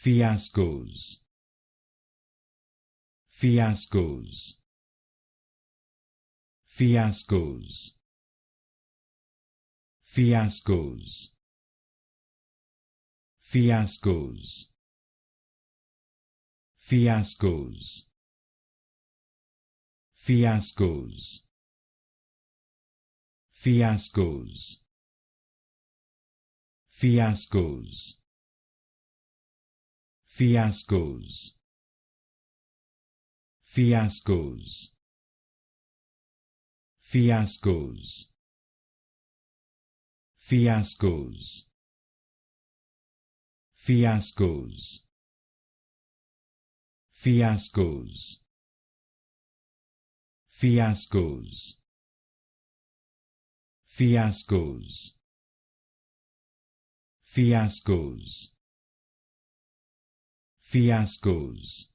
Fiascos, Fiascos, Fiascos, Fiascos, Fiascos, Fiascos, Fiascos, Fiascos, Fiascos, Fiascos, Fiascos, Fiascos, Fiascos, Fiascos, Fiascos, Fiascos, Fiascos, Fiascos, Fiascos,